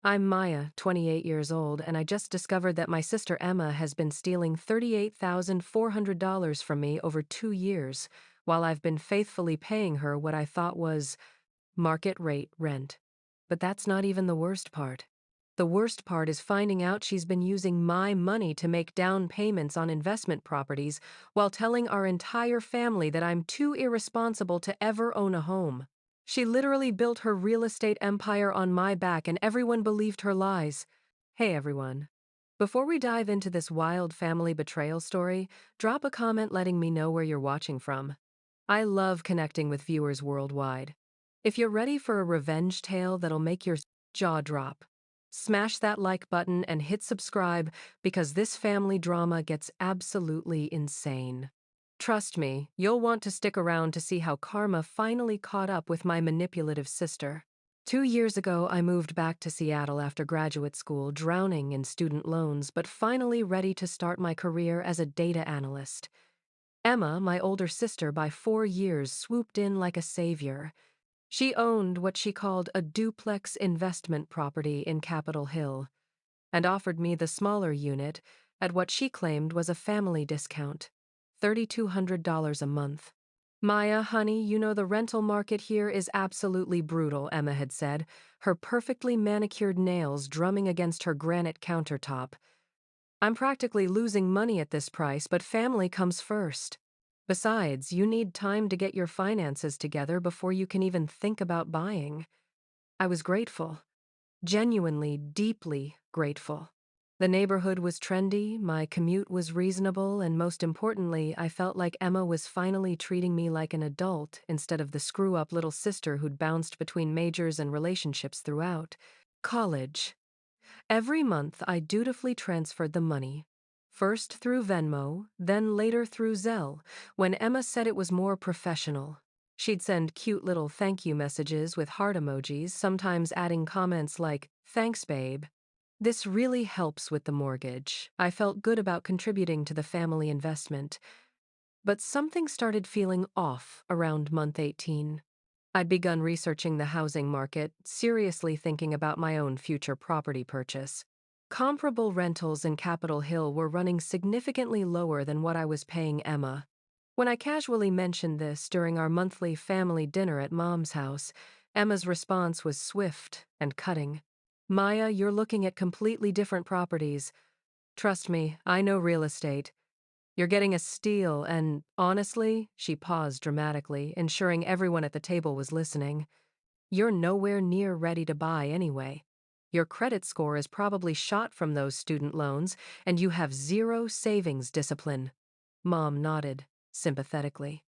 I'm Maya, 28 years old, and I just discovered that my sister Emma has been stealing $38,400 from me over 2 years, while I've been faithfully paying her what I thought was market rate rent. But that's not even the worst part. The worst part is finding out she's been using my money to make down payments on investment properties while telling our entire family that I'm too irresponsible to ever own a home. She literally built her real estate empire on my back and everyone believed her lies. Hey everyone. Before we dive into this wild family betrayal story, drop a comment letting me know where you're watching from. I love connecting with viewers worldwide. If you're ready for a revenge tale that'll make your jaw drop, smash that like button and hit subscribe because this family drama gets absolutely insane. Trust me, you'll want to stick around to see how karma finally caught up with my manipulative sister. 2 years ago, I moved back to Seattle after graduate school, drowning in student loans, but finally ready to start my career as a data analyst. Emma, my older sister by 4 years, swooped in like a savior. She owned what she called a duplex investment property in Capitol Hill and offered me the smaller unit at what she claimed was a family discount, $3,200 a month. Maya, honey, you know the rental market here is absolutely brutal, Emma had said, her perfectly manicured nails drumming against her granite countertop. I'm practically losing money at this price, but family comes first. Besides, you need time to get your finances together before you can even think about buying. I was grateful. Genuinely, deeply grateful. The neighborhood was trendy, my commute was reasonable, and most importantly, I felt like Emma was finally treating me like an adult instead of the screw-up little sister who'd bounced between majors and relationships throughout. College. Every month, I dutifully transferred the money. First through Venmo, then later through Zelle, when Emma said it was more professional. She'd send cute little thank you messages with heart emojis, sometimes adding comments like, "Thanks, babe." This really helps with the mortgage. I felt good about contributing to the family investment. But something started feeling off around month 18. I'd begun researching the housing market, seriously thinking about my own future property purchase. Comparable rentals in Capitol Hill were running significantly lower than what I was paying Emma. When I casually mentioned this during our monthly family dinner at Mom's house, Emma's response was swift and cutting. "Maya, you're looking at completely different properties. Trust me, I know real estate. You're getting a steal, and honestly," she paused dramatically, ensuring everyone at the table was listening, "you're nowhere near ready to buy anyway. Your credit score is probably shot from those student loans, and you have zero savings discipline." Mom nodded, sympathetically.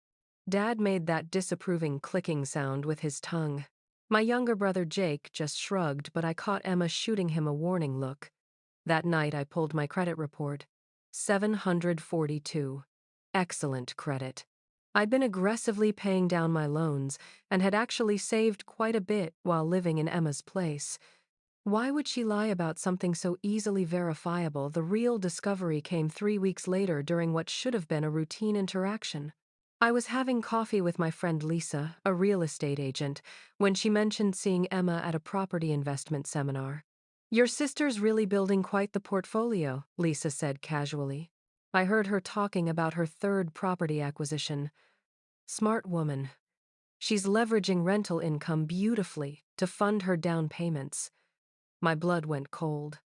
Dad made that disapproving clicking sound with his tongue. My younger brother Jake just shrugged, but I caught Emma shooting him a warning look. That night I pulled my credit report. 742. Excellent credit. I'd been aggressively paying down my loans and had actually saved quite a bit while living in Emma's place. Why would she lie about something so easily verifiable? The real discovery came 3 weeks later during what should have been a routine interaction. I was having coffee with my friend Lisa, a real estate agent, when she mentioned seeing Emma at a property investment seminar. "Your sister's really building quite the portfolio," Lisa said casually. I heard her talking about her third property acquisition. Smart woman. She's leveraging rental income beautifully to fund her down payments. My blood went cold.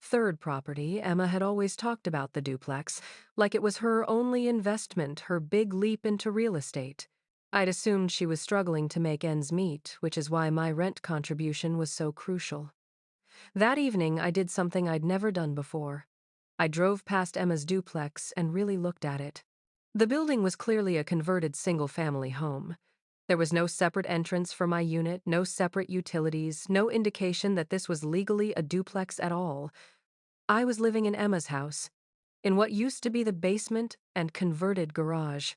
Third property, Emma had always talked about the duplex, like it was her only investment, her big leap into real estate. I'd assumed she was struggling to make ends meet, which is why my rent contribution was so crucial. That evening, I did something I'd never done before. I drove past Emma's duplex and really looked at it. The building was clearly a converted single-family home. There was no separate entrance for my unit, no separate utilities, no indication that this was legally a duplex at all. I was living in Emma's house, in what used to be the basement and converted garage.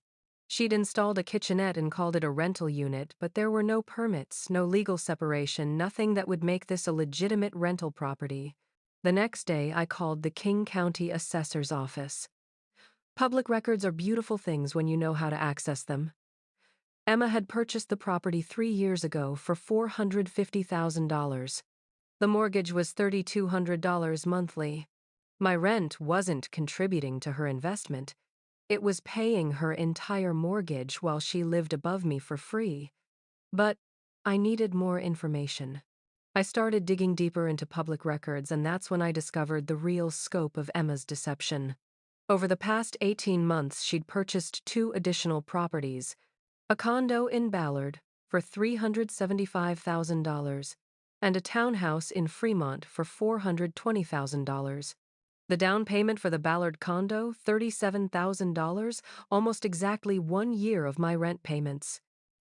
She'd installed a kitchenette and called it a rental unit, but there were no permits, no legal separation, nothing that would make this a legitimate rental property. The next day, I called the King County Assessor's Office. Public records are beautiful things when you know how to access them. Emma had purchased the property 3 years ago for $450,000. The mortgage was $3,200 monthly. My rent wasn't contributing to her investment. It was paying her entire mortgage while she lived above me for free. But I needed more information. I started digging deeper into public records, and that's when I discovered the real scope of Emma's deception. Over the past 18 months, she'd purchased 2 additional properties: a condo in Ballard for $375,000 and a townhouse in Fremont for $420,000. The down payment for the Ballard condo, $37,000, almost exactly 1 year of my rent payments.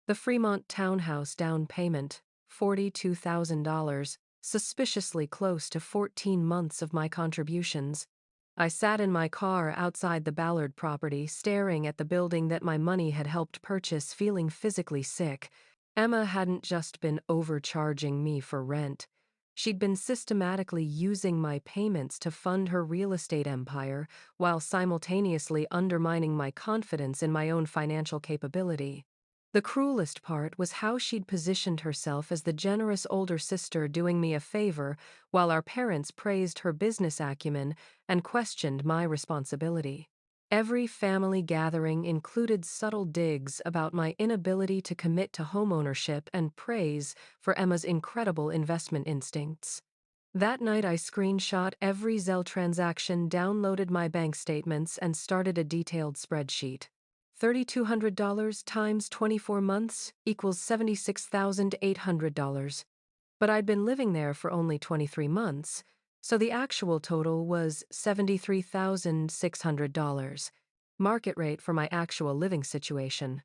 The Fremont townhouse down payment, $42,000, suspiciously close to 14 months of my contributions. I sat in my car outside the Ballard property, staring at the building that my money had helped purchase, feeling physically sick. Emma hadn't just been overcharging me for rent. She'd been systematically using my payments to fund her real estate empire while simultaneously undermining my confidence in my own financial capability. The cruelest part was how she'd positioned herself as the generous older sister doing me a favor, while our parents praised her business acumen and questioned my responsibility. Every family gathering included subtle digs about my inability to commit to homeownership and praise for Emma's incredible investment instincts. That night, I screenshot every Zelle transaction, downloaded my bank statements, and started a detailed spreadsheet. $3,200 times 24 months equals $76,800. But I'd been living there for only 23 months, so the actual total was $73,600. Market rate for my actual living situation.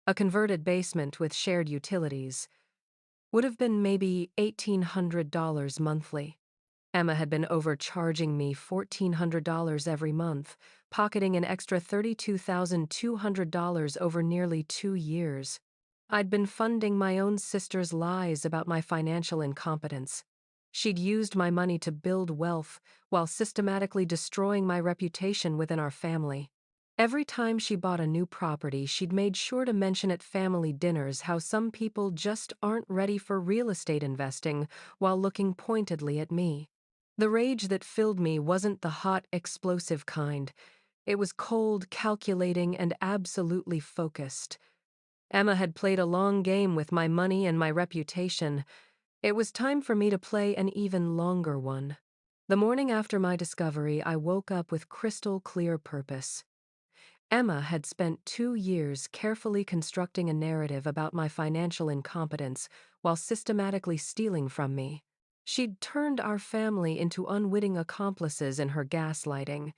A converted basement with shared utilities would have been maybe $1,800 monthly. Emma had been overcharging me $1,400 every month, pocketing an extra $32,200 over nearly 2 years. I'd been funding my own sister's lies about my financial incompetence. She'd used my money to build wealth while systematically destroying my reputation within our family. Every time she bought a new property, she'd made sure to mention at family dinners how some people just aren't ready for real estate investing while looking pointedly at me. The rage that filled me wasn't the hot, explosive kind. It was cold, calculating, and absolutely focused. Emma had played a long game with my money and my reputation. It was time for me to play an even longer one. The morning after my discovery, I woke up with crystal clear purpose. Emma had spent 2 years carefully constructing a narrative about my financial incompetence while systematically stealing from me. She'd turned our family into unwitting accomplices in her gaslighting.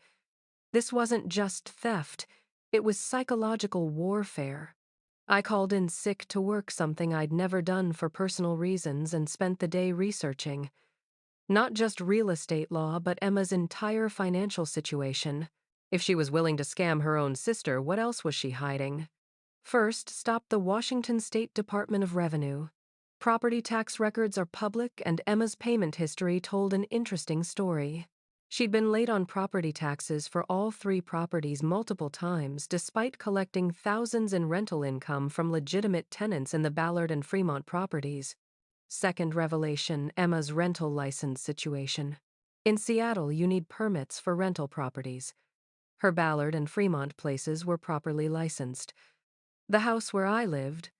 This wasn't just theft, it was psychological warfare. I called in sick to work, something I'd never done for personal reasons, and spent the day researching. Not just real estate law, but Emma's entire financial situation. If she was willing to scam her own sister, what else was she hiding? First, stop the Washington State Department of Revenue. Property tax records are public, and Emma's payment history told an interesting story. She'd been late on property taxes for all 3 properties multiple times, despite collecting thousands in rental income from legitimate tenants in the Ballard and Fremont properties. Second revelation, Emma's rental license situation. In Seattle, you need permits for rental properties. Her Ballard and Fremont places were properly licensed. The house where I lived,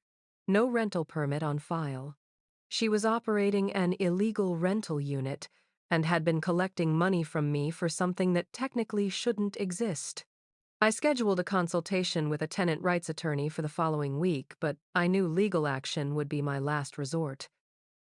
no rental permit on file. She was operating an illegal rental unit and had been collecting money from me for something that technically shouldn't exist. I scheduled a consultation with a tenant rights attorney for the following week, but I knew legal action would be my last resort.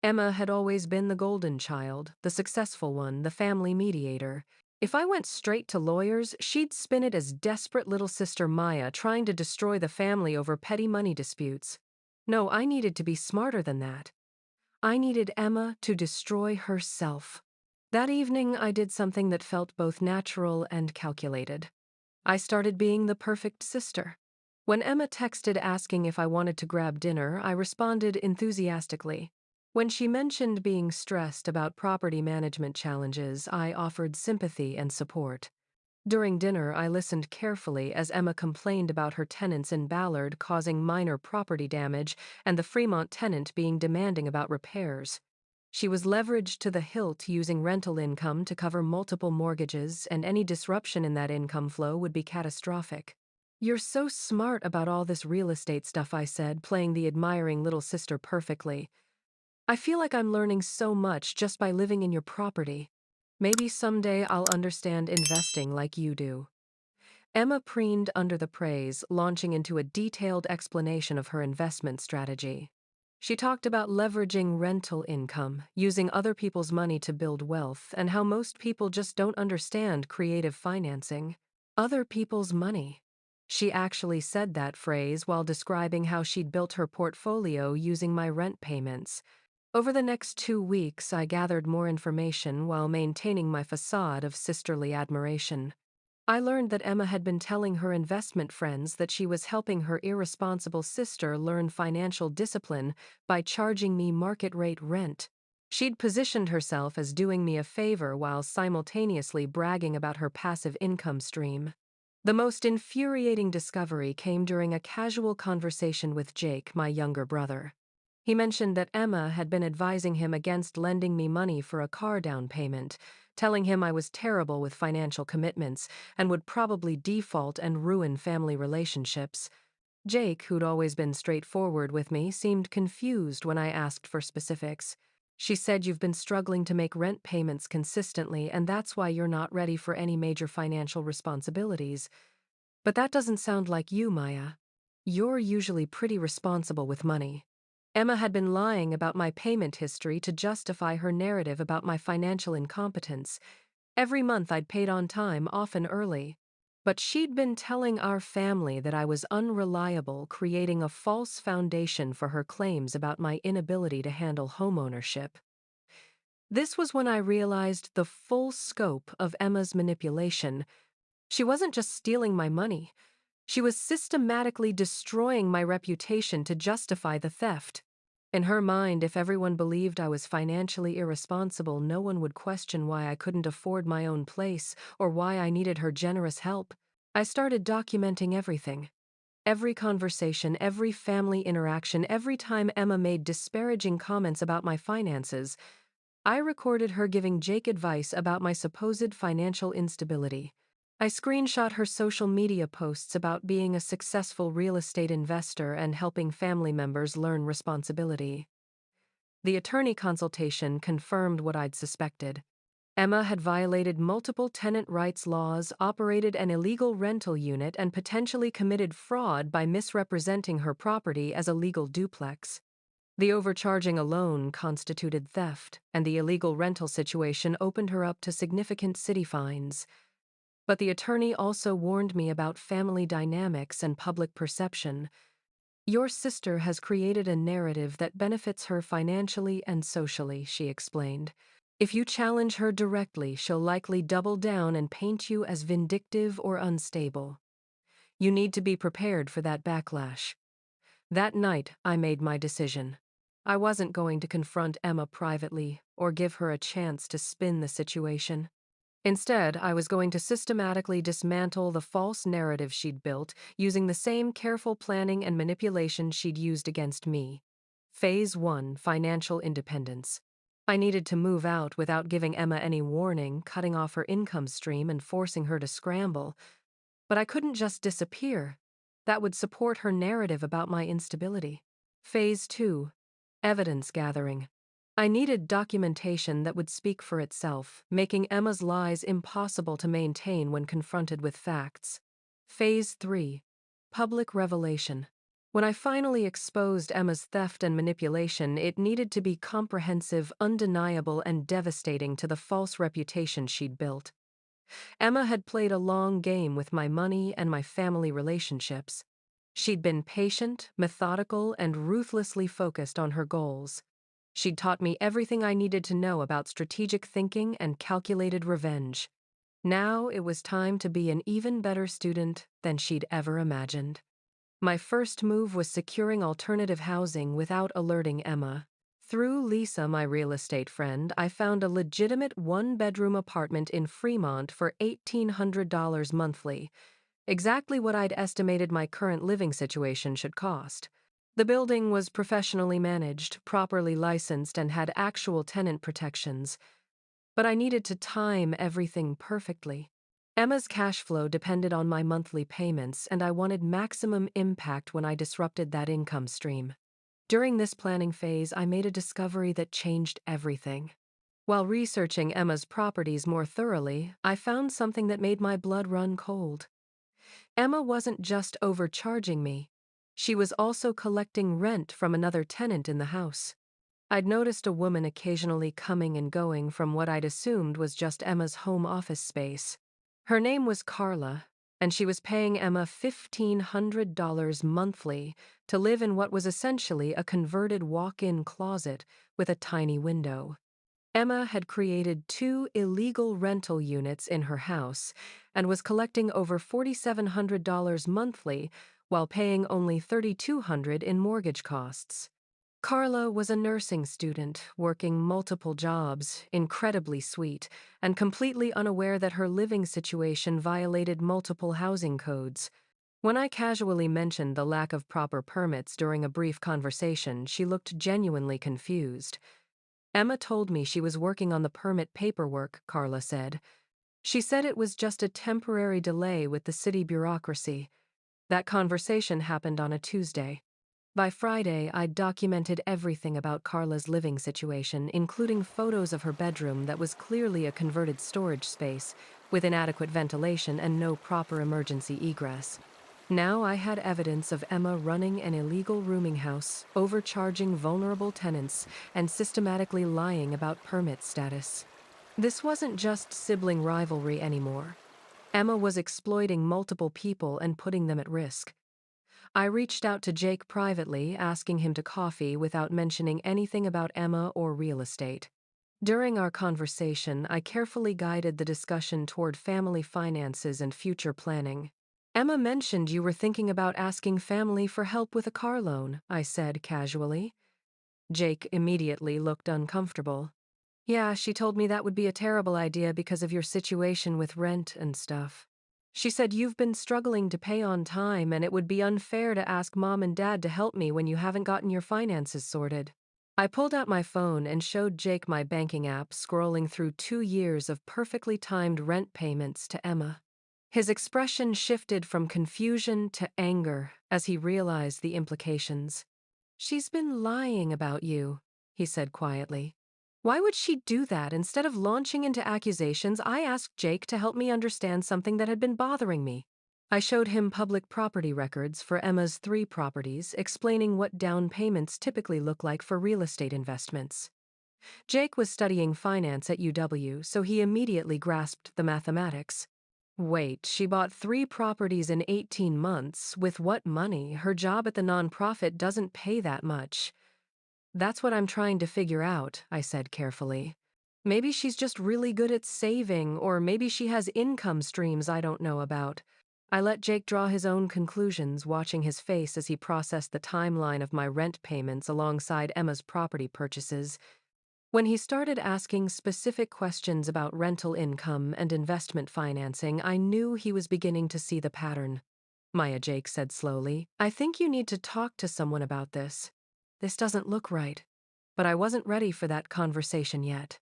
Emma had always been the golden child, the successful one, the family mediator. If I went straight to lawyers, she'd spin it as desperate little sister Maya trying to destroy the family over petty money disputes. No, I needed to be smarter than that. I needed Emma to destroy herself. That evening, I did something that felt both natural and calculated. I started being the perfect sister. When Emma texted asking if I wanted to grab dinner, I responded enthusiastically. When she mentioned being stressed about property management challenges, I offered sympathy and support. During dinner, I listened carefully as Emma complained about her tenants in Ballard causing minor property damage and the Fremont tenant being demanding about repairs. She was leveraged to the hilt using rental income to cover multiple mortgages, and any disruption in that income flow would be catastrophic. "You're so smart about all this real estate stuff," I said, playing the admiring little sister perfectly. "I feel like I'm learning so much just by living in your property. Maybe someday I'll understand investing like you do." Emma preened under the praise, launching into a detailed explanation of her investment strategy. She talked about leveraging rental income, using other people's money to build wealth, and how most people just don't understand creative financing. Other people's money. She actually said that phrase while describing how she'd built her portfolio using my rent payments. Over the next 2 weeks, I gathered more information while maintaining my facade of sisterly admiration. I learned that Emma had been telling her investment friends that she was helping her irresponsible sister learn financial discipline by charging me market rate rent. She'd positioned herself as doing me a favor while simultaneously bragging about her passive income stream. The most infuriating discovery came during a casual conversation with Jake, my younger brother. He mentioned that Emma had been advising him against lending me money for a car down payment, telling him I was terrible with financial commitments and would probably default and ruin family relationships. Jake, who'd always been straightforward with me, seemed confused when I asked for specifics. "She said you've been struggling to make rent payments consistently, and that's why you're not ready for any major financial responsibilities. But that doesn't sound like you, Maya. You're usually pretty responsible with money." Emma had been lying about my payment history to justify her narrative about my financial incompetence. Every month I'd paid on time, often early. But she'd been telling our family that I was unreliable, creating a false foundation for her claims about my inability to handle homeownership. This was when I realized the full scope of Emma's manipulation. She wasn't just stealing my money. She was systematically destroying my reputation to justify the theft. In her mind, if everyone believed I was financially irresponsible, no one would question why I couldn't afford my own place or why I needed her generous help. I started documenting everything. Every conversation, every family interaction, every time Emma made disparaging comments about my finances, I recorded her giving Jake advice about my supposed financial instability. I screenshot her social media posts about being a successful real estate investor and helping family members learn responsibility. The attorney consultation confirmed what I'd suspected. Emma had violated multiple tenant rights laws, operated an illegal rental unit, and potentially committed fraud by misrepresenting her property as a legal duplex. The overcharging alone constituted theft, and the illegal rental situation opened her up to significant city fines. But the attorney also warned me about family dynamics and public perception. "Your sister has created a narrative that benefits her financially and socially," she explained. "If you challenge her directly, she'll likely double down and paint you as vindictive or unstable. You need to be prepared for that backlash." That night, I made my decision. I wasn't going to confront Emma privately or give her a chance to spin the situation. Instead, I was going to systematically dismantle the false narrative she'd built using the same careful planning and manipulation she'd used against me. Phase 1: Financial Independence. I needed to move out without giving Emma any warning, cutting off her income stream and forcing her to scramble. But I couldn't just disappear. That would support her narrative about my instability. Phase 2: Evidence gathering. I needed documentation that would speak for itself, making Emma's lies impossible to maintain when confronted with facts. Phase 3: Public revelation. When I finally exposed Emma's theft and manipulation, it needed to be comprehensive, undeniable, and devastating to the false reputation she'd built. Emma had played a long game with my money and my family relationships. She'd been patient, methodical, and ruthlessly focused on her goals. She'd taught me everything I needed to know about strategic thinking and calculated revenge. Now it was time to be an even better student than she'd ever imagined. My first move was securing alternative housing without alerting Emma. Through Lisa, my real estate friend, I found a legitimate one-bedroom apartment in Fremont for $1,800 monthly, exactly what I'd estimated my current living situation should cost. The building was professionally managed, properly licensed, and had actual tenant protections, but I needed to time everything perfectly. Emma's cash flow depended on my monthly payments, and I wanted maximum impact when I disrupted that income stream. During this planning phase, I made a discovery that changed everything. While researching Emma's properties more thoroughly, I found something that made my blood run cold. Emma wasn't just overcharging me. She was also collecting rent from another tenant in the house. I'd noticed a woman occasionally coming and going from what I'd assumed was just Emma's home office space. Her name was Carla, and she was paying Emma $1,500 monthly to live in what was essentially a converted walk-in closet with a tiny window. Emma had created 2 illegal rental units in her house and was collecting over $4,700 monthly while paying only $3,200 in mortgage costs. Carla was a nursing student, working multiple jobs, incredibly sweet, and completely unaware that her living situation violated multiple housing codes. When I casually mentioned the lack of proper permits during a brief conversation, she looked genuinely confused. Emma told me she was working on the permit paperwork, Carla said. She said it was just a temporary delay with the city bureaucracy. That conversation happened on a Tuesday. By Friday, I'd documented everything about Carla's living situation, including photos of her bedroom that was clearly a converted storage space, with inadequate ventilation and no proper emergency egress. Now I had evidence of Emma running an illegal rooming house, overcharging vulnerable tenants, and systematically lying about permit status. This wasn't just sibling rivalry anymore. Emma was exploiting multiple people and putting them at risk. I reached out to Jake privately, asking him to coffee without mentioning anything about Emma or real estate. During our conversation, I carefully guided the discussion toward family finances and future planning. Emma mentioned you were thinking about asking family for help with a car loan, I said casually. Jake immediately looked uncomfortable. Yeah, she told me that would be a terrible idea because of your situation with rent and stuff. She said you've been struggling to pay on time and it would be unfair to ask mom and dad to help me when you haven't gotten your finances sorted. I pulled out my phone and showed Jake my banking app, scrolling through 2 years of perfectly timed rent payments to Emma. His expression shifted from confusion to anger as he realized the implications. She's been lying about you, he said quietly. Why would she do that? Instead of launching into accusations, I asked Jake to help me understand something that had been bothering me. I showed him public property records for Emma's 3 properties, explaining what down payments typically look like for real estate investments. Jake was studying finance at UW, so he immediately grasped the mathematics. Wait, she bought 3 properties in 18 months. With what money? Her job at the nonprofit doesn't pay that much. That's what I'm trying to figure out, I said carefully. Maybe she's just really good at saving, or maybe she has income streams I don't know about. I let Jake draw his own conclusions, watching his face as he processed the timeline of my rent payments alongside Emma's property purchases. When he started asking specific questions about rental income and investment financing, I knew he was beginning to see the pattern. Maya, Jake said slowly, I think you need to talk to someone about this. This doesn't look right. But I wasn't ready for that conversation yet.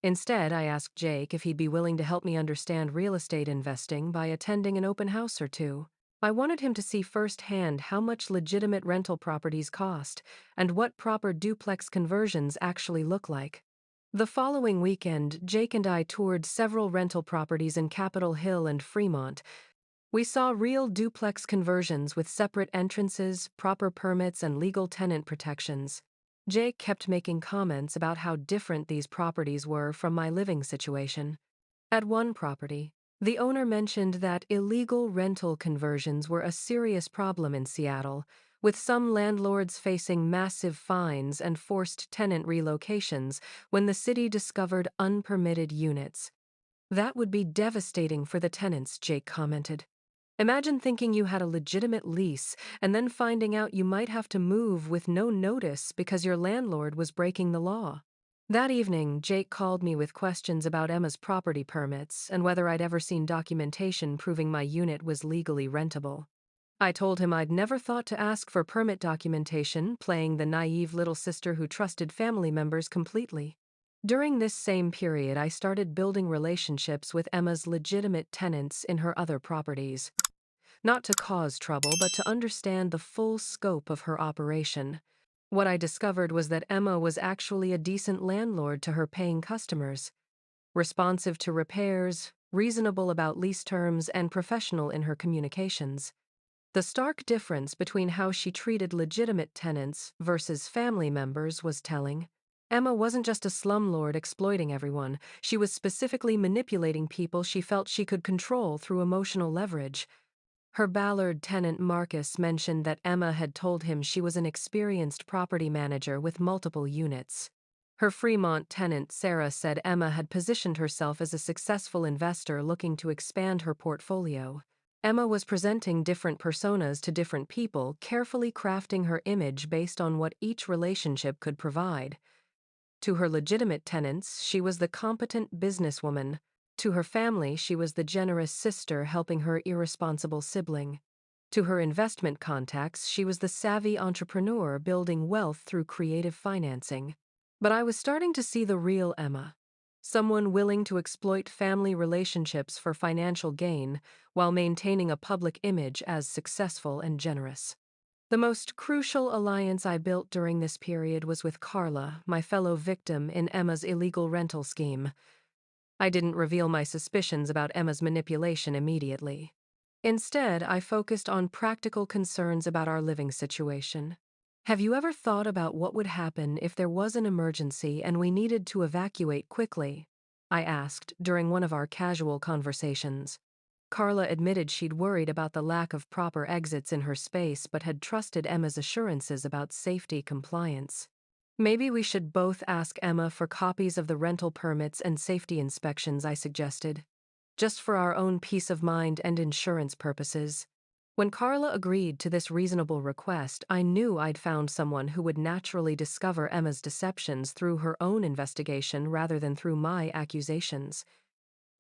Instead, I asked Jake if he'd be willing to help me understand real estate investing by attending an open house or 2. I wanted him to see firsthand how much legitimate rental properties cost and what proper duplex conversions actually look like. The following weekend, Jake and I toured several rental properties in Capitol Hill and Fremont. We saw real duplex conversions with separate entrances, proper permits, and legal tenant protections. Jake kept making comments about how different these properties were from my living situation. At one property, the owner mentioned that illegal rental conversions were a serious problem in Seattle, with some landlords facing massive fines and forced tenant relocations when the city discovered unpermitted units. That would be devastating for the tenants, Jake commented. Imagine thinking you had a legitimate lease and then finding out you might have to move with no notice because your landlord was breaking the law. That evening, Jake called me with questions about Emma's property permits and whether I'd ever seen documentation proving my unit was legally rentable. I told him I'd never thought to ask for permit documentation, playing the naive little sister who trusted family members completely. During this same period, I started building relationships with Emma's legitimate tenants in her other properties, not to cause trouble, but to understand the full scope of her operation. What I discovered was that Emma was actually a decent landlord to her paying customers, responsive to repairs, reasonable about lease terms, and professional in her communications. The stark difference between how she treated legitimate tenants versus family members was telling. Emma wasn't just a slumlord exploiting everyone, she was specifically manipulating people she felt she could control through emotional leverage. Her Ballard tenant Marcus mentioned that Emma had told him she was an experienced property manager with multiple units. Her Fremont tenant Sarah said Emma had positioned herself as a successful investor looking to expand her portfolio. Emma was presenting different personas to different people, carefully crafting her image based on what each relationship could provide. To her legitimate tenants, she was the competent businesswoman. To her family, she was the generous sister helping her irresponsible sibling. To her investment contacts, she was the savvy entrepreneur building wealth through creative financing. But I was starting to see the real Emma. Someone willing to exploit family relationships for financial gain while maintaining a public image as successful and generous. The most crucial alliance I built during this period was with Carla, my fellow victim in Emma's illegal rental scheme. I didn't reveal my suspicions about Emma's manipulation immediately. Instead, I focused on practical concerns about our living situation. Have you ever thought about what would happen if there was an emergency and we needed to evacuate quickly? I asked during one of our casual conversations. Carla admitted she'd worried about the lack of proper exits in her space but had trusted Emma's assurances about safety compliance. Maybe we should both ask Emma for copies of the rental permits and safety inspections, I suggested, just for our own peace of mind and insurance purposes. When Carla agreed to this reasonable request, I knew I'd found someone who would naturally discover Emma's deceptions through her own investigation rather than through my accusations.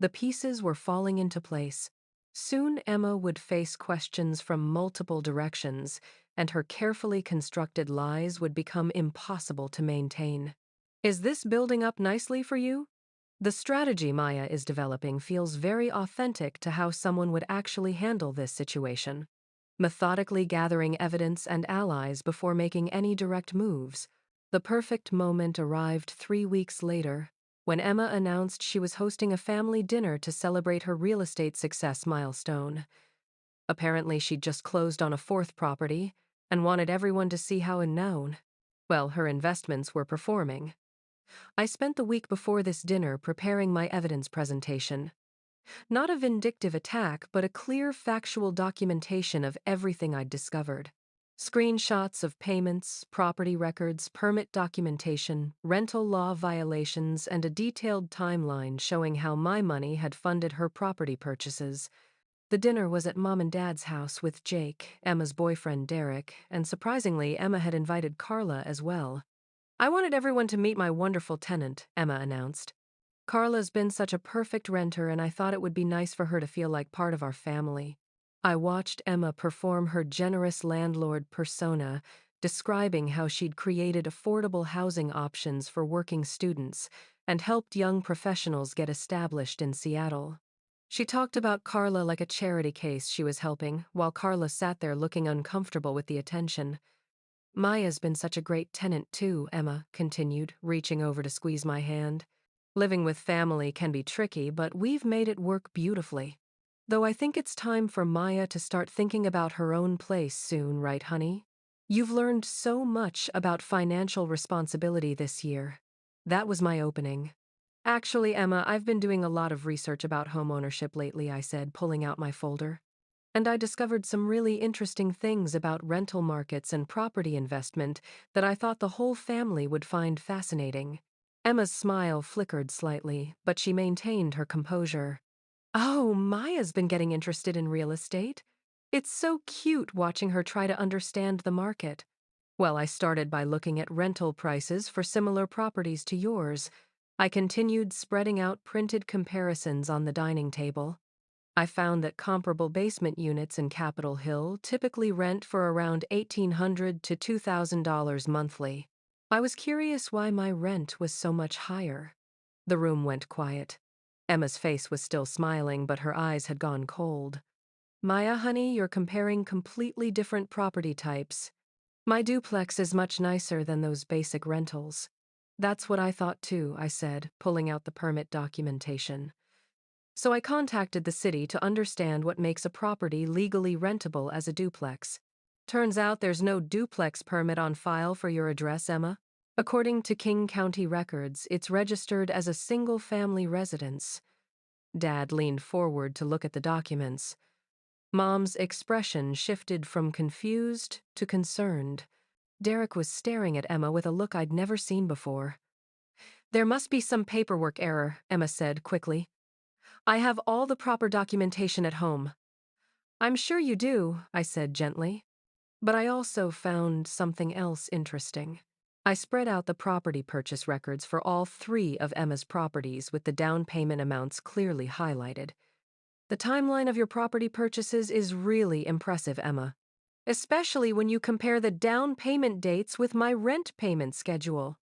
The pieces were falling into place. Soon Emma would face questions from multiple directions, and her carefully constructed lies would become impossible to maintain. Is this building up nicely for you? The strategy Maya is developing feels very authentic to how someone would actually handle this situation. Methodically gathering evidence and allies before making any direct moves. The perfect moment arrived 3 weeks later, when Emma announced she was hosting a family dinner to celebrate her real estate success milestone. Apparently, she'd just closed on a fourth property and wanted everyone to see how her investments were performing. I spent the week before this dinner preparing my evidence presentation. Not a vindictive attack, but a clear factual documentation of everything I'd discovered. Screenshots of payments, property records, permit documentation, rental law violations, and a detailed timeline showing how my money had funded her property purchases. The dinner was at Mom and Dad's house with Jake, Emma's boyfriend Derek, and surprisingly, Emma had invited Carla as well. I wanted everyone to meet my wonderful tenant, Emma announced. Carla's been such a perfect renter, and I thought it would be nice for her to feel like part of our family. I watched Emma perform her generous landlord persona, describing how she'd created affordable housing options for working students and helped young professionals get established in Seattle. She talked about Carla like a charity case she was helping, while Carla sat there looking uncomfortable with the attention. Maya's been such a great tenant too, Emma continued, reaching over to squeeze my hand. Living with family can be tricky, but we've made it work beautifully. Though I think it's time for Maya to start thinking about her own place soon, right, honey? You've learned so much about financial responsibility this year. That was my opening. Actually, Emma, I've been doing a lot of research about homeownership lately, I said, pulling out my folder. And I discovered some really interesting things about rental markets and property investment that I thought the whole family would find fascinating. Emma's smile flickered slightly, but she maintained her composure. Oh, Maya's been getting interested in real estate. It's so cute watching her try to understand the market. Well, I started by looking at rental prices for similar properties to yours. I continued spreading out printed comparisons on the dining table. I found that comparable basement units in Capitol Hill typically rent for around $1,800 to $2,000 monthly. I was curious why my rent was so much higher. The room went quiet. Emma's face was still smiling, but her eyes had gone cold. Maya, honey, you're comparing completely different property types. My duplex is much nicer than those basic rentals. That's what I thought too, I said, pulling out the permit documentation. So I contacted the city to understand what makes a property legally rentable as a duplex. Turns out there's no duplex permit on file for your address, Emma. According to King County records, it's registered as a single-family residence. Dad leaned forward to look at the documents. Mom's expression shifted from confused to concerned. Derek was staring at Emma with a look I'd never seen before. There must be some paperwork error, Emma said quickly. I have all the proper documentation at home. I'm sure you do, I said gently. But I also found something else interesting. I spread out the property purchase records for all 3 of Emma's properties with the down payment amounts clearly highlighted. The timeline of your property purchases is really impressive, Emma. Especially when you compare the down payment dates with my rent payment schedule.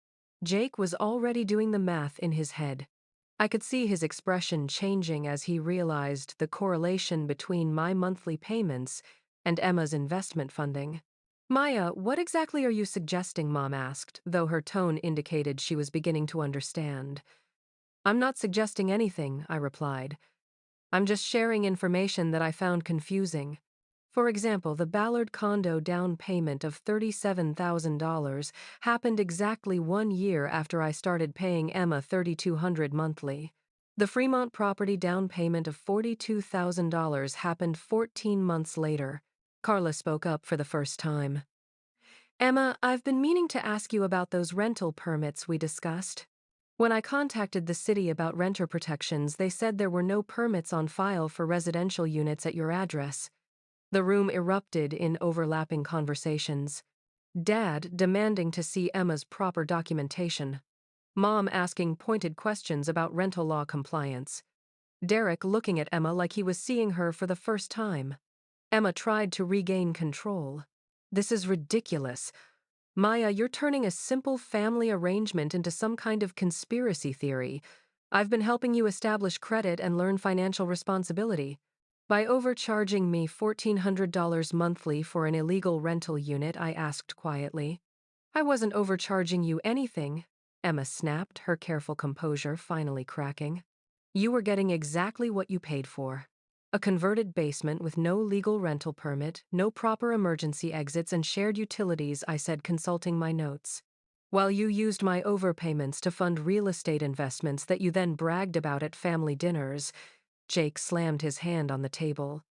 Jake was already doing the math in his head. I could see his expression changing as he realized the correlation between my monthly payments and Emma's investment funding. Maya, what exactly are you suggesting? Mom asked, though her tone indicated she was beginning to understand. I'm not suggesting anything, I replied. I'm just sharing information that I found confusing. For example, the Ballard condo down payment of $37,000 happened exactly 1 year after I started paying Emma $3,200 monthly. The Fremont property down payment of $42,000 happened 14 months later. Carla spoke up for the first time. Emma, I've been meaning to ask you about those rental permits we discussed. When I contacted the city about renter protections, they said there were no permits on file for residential units at your address. The room erupted in overlapping conversations. Dad demanding to see Emma's proper documentation. Mom asking pointed questions about rental law compliance. Derek looking at Emma like he was seeing her for the first time. Emma tried to regain control. This is ridiculous. Maya, you're turning a simple family arrangement into some kind of conspiracy theory. I've been helping you establish credit and learn financial responsibility. By overcharging me $1,400 monthly for an illegal rental unit, I asked quietly. I wasn't overcharging you anything, Emma snapped, her careful composure finally cracking. You were getting exactly what you paid for. A converted basement with no legal rental permit, no proper emergency exits, and shared utilities, I said, consulting my notes. While you used my overpayments to fund real estate investments that you then bragged about at family dinners. Jake slammed his hand on the table.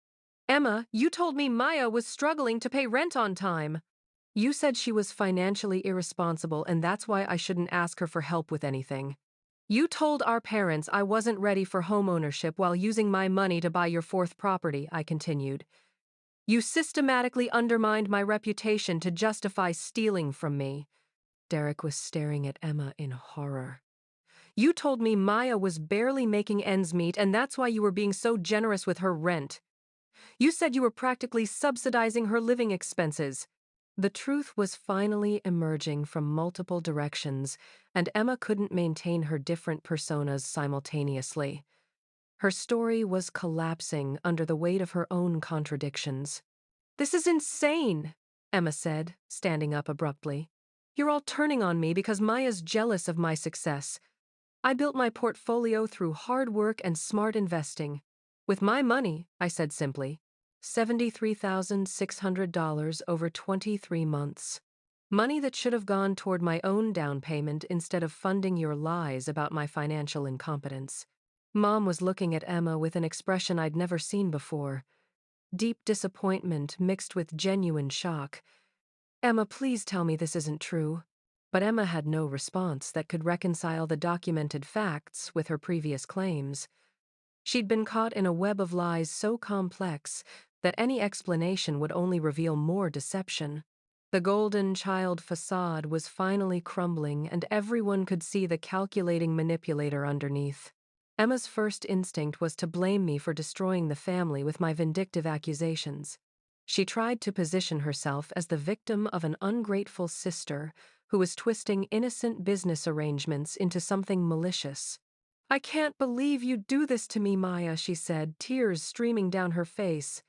Emma, you told me Maya was struggling to pay rent on time. You said she was financially irresponsible, and that's why I shouldn't ask her for help with anything. You told our parents I wasn't ready for homeownership while using my money to buy your 4th property, I continued. You systematically undermined my reputation to justify stealing from me. Derek was staring at Emma in horror. You told me Maya was barely making ends meet, and that's why you were being so generous with her rent. You said you were practically subsidizing her living expenses. The truth was finally emerging from multiple directions, and Emma couldn't maintain her different personas simultaneously. Her story was collapsing under the weight of her own contradictions. This is insane, Emma said, standing up abruptly. You're all turning on me because Maya's jealous of my success. I built my portfolio through hard work and smart investing. With my money, I said simply. $73,600 over 23 months. Money that should have gone toward my own down payment instead of funding your lies about my financial incompetence. Mom was looking at Emma with an expression I'd never seen before. Deep disappointment mixed with genuine shock. Emma, please tell me this isn't true. But Emma had no response that could reconcile the documented facts with her previous claims. She'd been caught in a web of lies so complex that any explanation would only reveal more deception. The golden child facade was finally crumbling, and everyone could see the calculating manipulator underneath. Emma's first instinct was to blame me for destroying the family with my vindictive accusations. She tried to position herself as the victim of an ungrateful sister who was twisting innocent business arrangements into something malicious. "I can't believe you do this to me, Maya," she said, tears streaming down her face.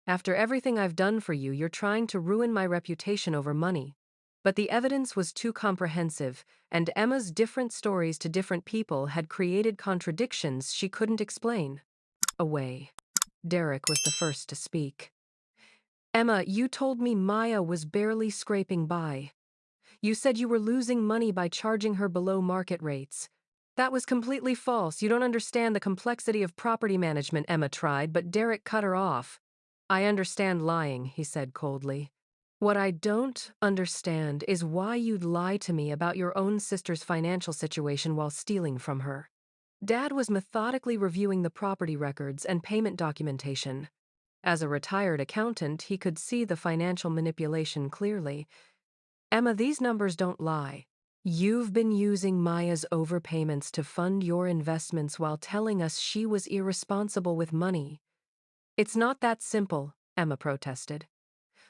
"After everything I've done for you, you're trying to ruin my reputation over money." But the evidence was too comprehensive, and Emma's different stories to different people had created contradictions she couldn't explain. Away. Derek was the first to speak. "Emma, you told me Maya was barely scraping by. You said you were losing money by charging her below market rates. That was completely false. You don't understand the complexity of property management," Emma tried, but Derek cut her off. "I understand lying," he said coldly. "What I don't understand is why you'd lie to me about your own sister's financial situation while stealing from her." Dad was methodically reviewing the property records and payment documentation. As a retired accountant, he could see the financial manipulation clearly. "Emma, these numbers don't lie. You've been using Maya's overpayments to fund your investments while telling us she was irresponsible with money." "It's not that simple," Emma protested.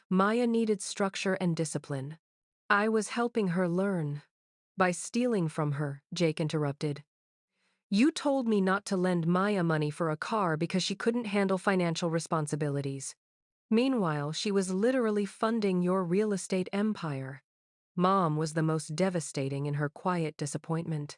"Maya needed structure and discipline. I was helping her learn." "By stealing from her," Jake interrupted. "You told me not to lend Maya money for a car because she couldn't handle financial responsibilities. Meanwhile, she was literally funding your real estate empire." Mom was the most devastating in her quiet disappointment.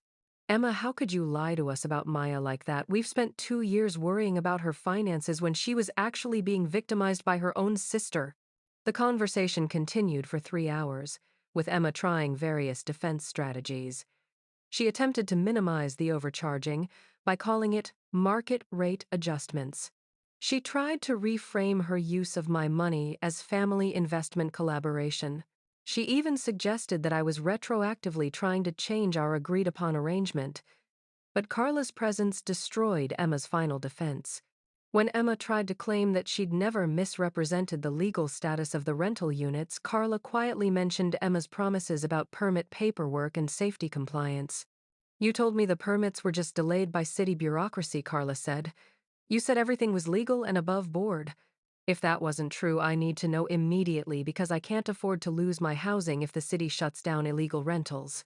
"Emma, how could you lie to us about Maya like that? We've spent 2 years worrying about her finances when she was actually being victimized by her own sister." The conversation continued for 3 hours, with Emma trying various defense strategies. She attempted to minimize the overcharging by calling it market rate adjustments. She tried to reframe her use of my money as family investment collaboration. She even suggested that I was retroactively trying to change our agreed-upon arrangement. But Carla's presence destroyed Emma's final defense. When Emma tried to claim that she'd never misrepresented the legal status of the rental units, Carla quietly mentioned Emma's promises about permit paperwork and safety compliance. "You told me the permits were just delayed by city bureaucracy," Carla said. "You said everything was legal and above board. If that wasn't true, I need to know immediately because I can't afford to lose my housing if the city shuts down illegal rentals."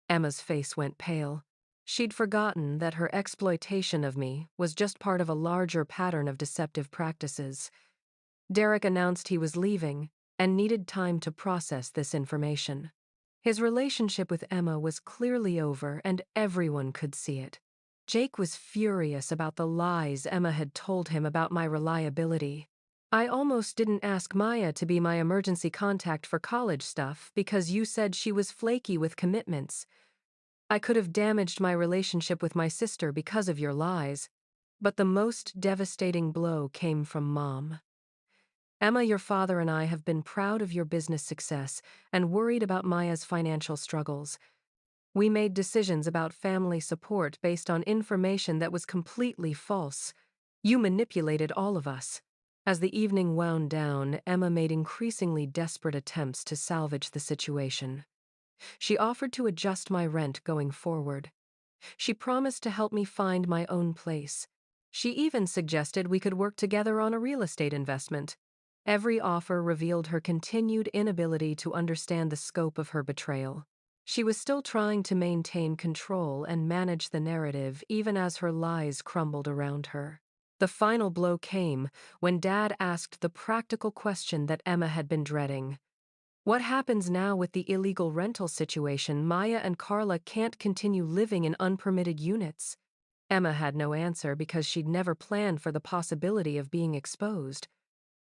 Emma's face went pale. She'd forgotten that her exploitation of me was just part of a larger pattern of deceptive practices. Derek announced he was leaving and needed time to process this information. His relationship with Emma was clearly over, and everyone could see it. Jake was furious about the lies Emma had told him about my reliability. "I almost didn't ask Maya to be my emergency contact for college stuff because you said she was flaky with commitments. I could have damaged my relationship with my sister because of your lies." But the most devastating blow came from Mom. "Emma, your father and I have been proud of your business success and worried about Maya's financial struggles. We made decisions about family support based on information that was completely false. You manipulated all of us." As the evening wound down, Emma made increasingly desperate attempts to salvage the situation. She offered to adjust my rent going forward. She promised to help me find my own place. She even suggested we could work together on a real estate investment. Every offer revealed her continued inability to understand the scope of her betrayal. She was still trying to maintain control and manage the narrative even as her lies crumbled around her. The final blow came when Dad asked the practical question that Emma had been dreading. "What happens now with the illegal rental situation? Maya and Carla can't continue living in unpermitted units." Emma had no answer because she'd never planned for the possibility of being exposed.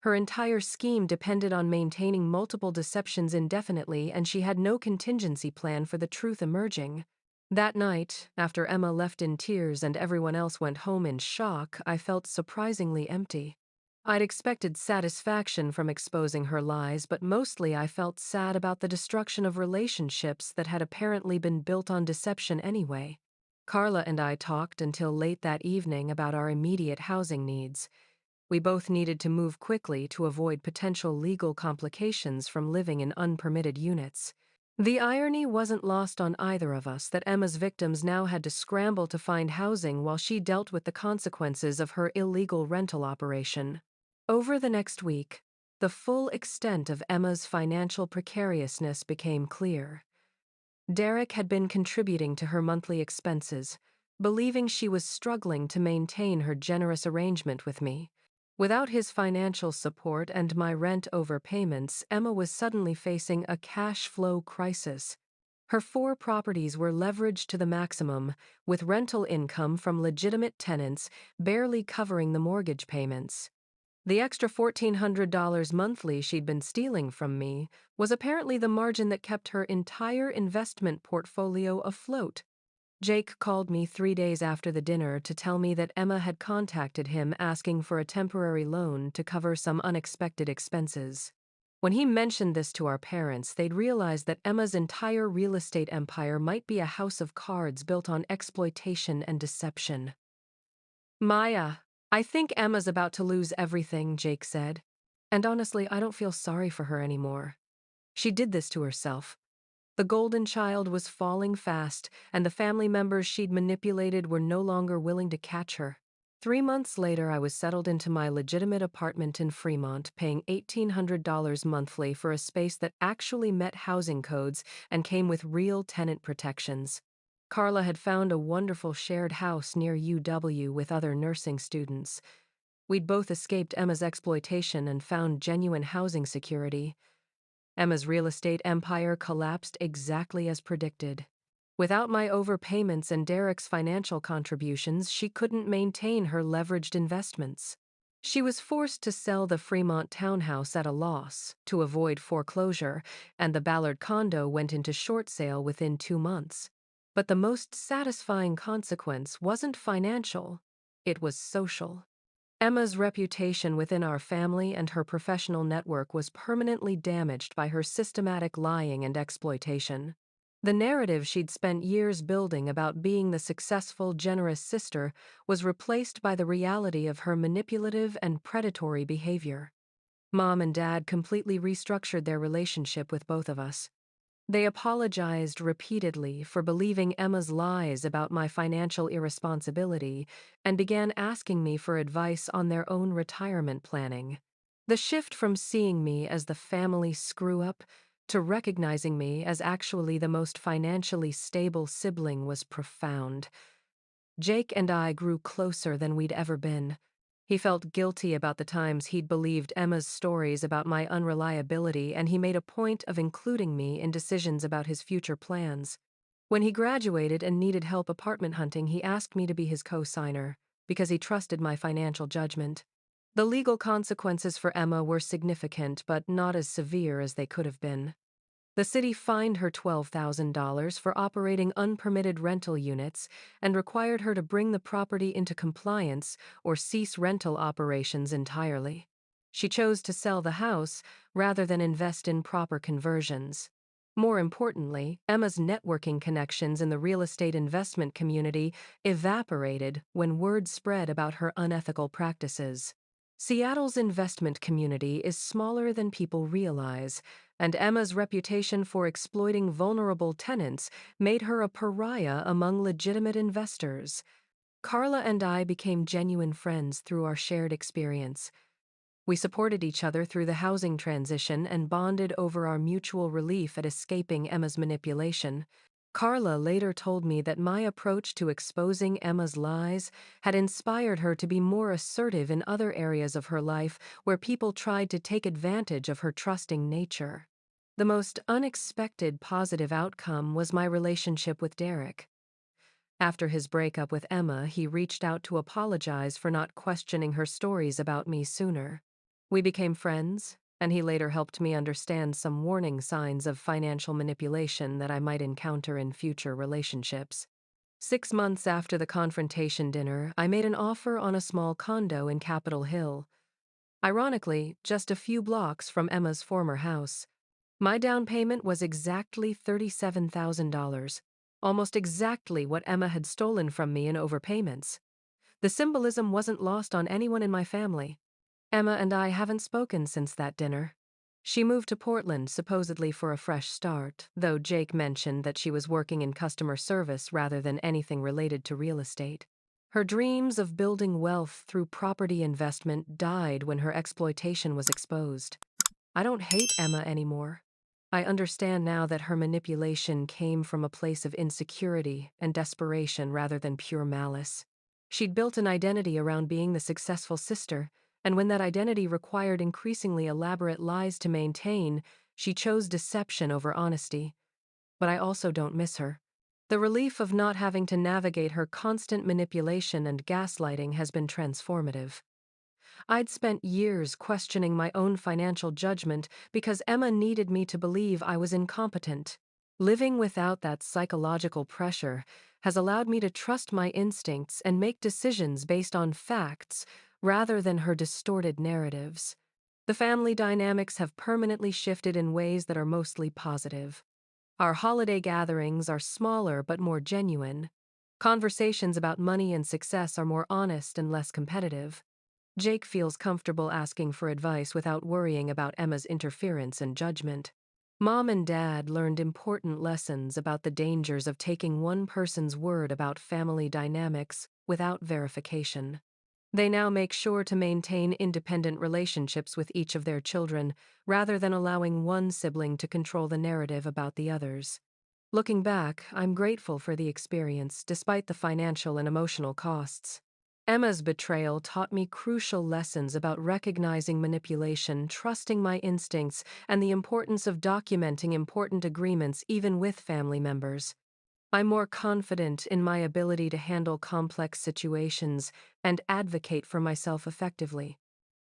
Her entire scheme depended on maintaining multiple deceptions indefinitely, and she had no contingency plan for the truth emerging. That night, after Emma left in tears and everyone else went home in shock, I felt surprisingly empty. I'd expected satisfaction from exposing her lies, but mostly I felt sad about the destruction of relationships that had apparently been built on deception anyway. Carla and I talked until late that evening about our immediate housing needs. We both needed to move quickly to avoid potential legal complications from living in unpermitted units. The irony wasn't lost on either of us that Emma's victims now had to scramble to find housing while she dealt with the consequences of her illegal rental operation. Over the next week, the full extent of Emma's financial precariousness became clear. Derek had been contributing to her monthly expenses, believing she was struggling to maintain her generous arrangement with me. Without his financial support and my rent overpayments, Emma was suddenly facing a cash flow crisis. Her 4 properties were leveraged to the maximum, with rental income from legitimate tenants barely covering the mortgage payments. The extra $1,400 monthly she'd been stealing from me was apparently the margin that kept her entire investment portfolio afloat. Jake called me 3 days after the dinner to tell me that Emma had contacted him asking for a temporary loan to cover some unexpected expenses. When he mentioned this to our parents, they'd realized that Emma's entire real estate empire might be a house of cards built on exploitation and deception. Maya, I think Emma's about to lose everything, Jake said. And honestly, I don't feel sorry for her anymore. She did this to herself. The golden child was falling fast, and the family members she'd manipulated were no longer willing to catch her. 3 months later, I was settled into my legitimate apartment in Fremont, paying $1,800 monthly for a space that actually met housing codes and came with real tenant protections. Carla had found a wonderful shared house near UW with other nursing students. We'd both escaped Emma's exploitation and found genuine housing security. Emma's real estate empire collapsed exactly as predicted. Without my overpayments and Derek's financial contributions, she couldn't maintain her leveraged investments. She was forced to sell the Fremont townhouse at a loss to avoid foreclosure, and the Ballard condo went into short sale within 2 months. But the most satisfying consequence wasn't financial, it was social. Emma's reputation within our family and her professional network was permanently damaged by her systematic lying and exploitation. The narrative she'd spent years building about being the successful, generous sister was replaced by the reality of her manipulative and predatory behavior. Mom and Dad completely restructured their relationship with both of us. They apologized repeatedly for believing Emma's lies about my financial irresponsibility and began asking me for advice on their own retirement planning. The shift from seeing me as the family screw-up to recognizing me as actually the most financially stable sibling was profound. Jake and I grew closer than we'd ever been. He felt guilty about the times he'd believed Emma's stories about my unreliability, and he made a point of including me in decisions about his future plans. When he graduated and needed help apartment hunting, he asked me to be his co-signer, because he trusted my financial judgment. The legal consequences for Emma were significant, but not as severe as they could have been. The city fined her $12,000 for operating unpermitted rental units and required her to bring the property into compliance or cease rental operations entirely. She chose to sell the house rather than invest in proper conversions. More importantly, Emma's networking connections in the real estate investment community evaporated when word spread about her unethical practices. Seattle's investment community is smaller than people realize, and Emma's reputation for exploiting vulnerable tenants made her a pariah among legitimate investors. Carla and I became genuine friends through our shared experience. We supported each other through the housing transition and bonded over our mutual relief at escaping Emma's manipulation. Carla later told me that my approach to exposing Emma's lies had inspired her to be more assertive in other areas of her life where people tried to take advantage of her trusting nature. The most unexpected positive outcome was my relationship with Derek. After his breakup with Emma, he reached out to apologize for not questioning her stories about me sooner. We became friends, and he later helped me understand some warning signs of financial manipulation that I might encounter in future relationships. 6 months after the confrontation dinner, I made an offer on a small condo in Capitol Hill. Ironically, just a few blocks from Emma's former house. My down payment was exactly $37,000, almost exactly what Emma had stolen from me in overpayments. The symbolism wasn't lost on anyone in my family. Emma and I haven't spoken since that dinner. She moved to Portland supposedly for a fresh start, though Jake mentioned that she was working in customer service rather than anything related to real estate. Her dreams of building wealth through property investment died when her exploitation was exposed. I don't hate Emma anymore. I understand now that her manipulation came from a place of insecurity and desperation rather than pure malice. She'd built an identity around being the successful sister, and when that identity required increasingly elaborate lies to maintain, she chose deception over honesty. But I also don't miss her. The relief of not having to navigate her constant manipulation and gaslighting has been transformative. I'd spent years questioning my own financial judgment because Emma needed me to believe I was incompetent. Living without that psychological pressure has allowed me to trust my instincts and make decisions based on facts rather than her distorted narratives. The family dynamics have permanently shifted in ways that are mostly positive. Our holiday gatherings are smaller but more genuine. Conversations about money and success are more honest and less competitive. Jake feels comfortable asking for advice without worrying about Emma's interference and judgment. Mom and Dad learned important lessons about the dangers of taking one person's word about family dynamics without verification. They now make sure to maintain independent relationships with each of their children, rather than allowing one sibling to control the narrative about the others. Looking back, I'm grateful for the experience, despite the financial and emotional costs. Emma's betrayal taught me crucial lessons about recognizing manipulation, trusting my instincts, and the importance of documenting important agreements even with family members. I'm more confident in my ability to handle complex situations and advocate for myself effectively.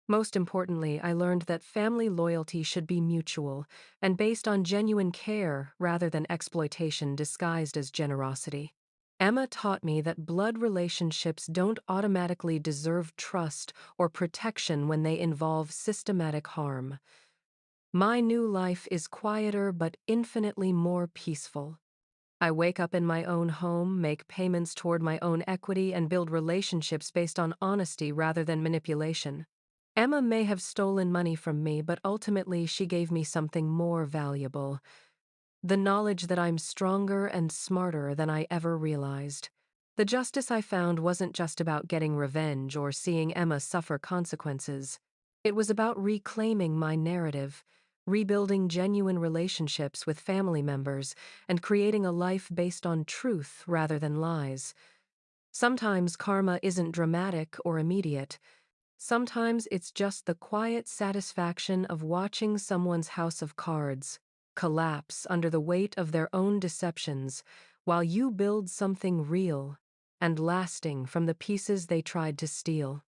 Most importantly, I learned that family loyalty should be mutual and based on genuine care rather than exploitation disguised as generosity. Emma taught me that blood relationships don't automatically deserve trust or protection when they involve systematic harm. My new life is quieter but infinitely more peaceful. I wake up in my own home, make payments toward my own equity, and build relationships based on honesty rather than manipulation. Emma may have stolen money from me, but ultimately she gave me something more valuable: the knowledge that I'm stronger and smarter than I ever realized. The justice I found wasn't just about getting revenge or seeing Emma suffer consequences. It was about reclaiming my narrative, rebuilding genuine relationships with family members, and creating a life based on truth rather than lies. Sometimes karma isn't dramatic or immediate. Sometimes it's just the quiet satisfaction of watching someone's house of cards collapse under the weight of their own deceptions while you build something real and lasting from the pieces they tried to steal.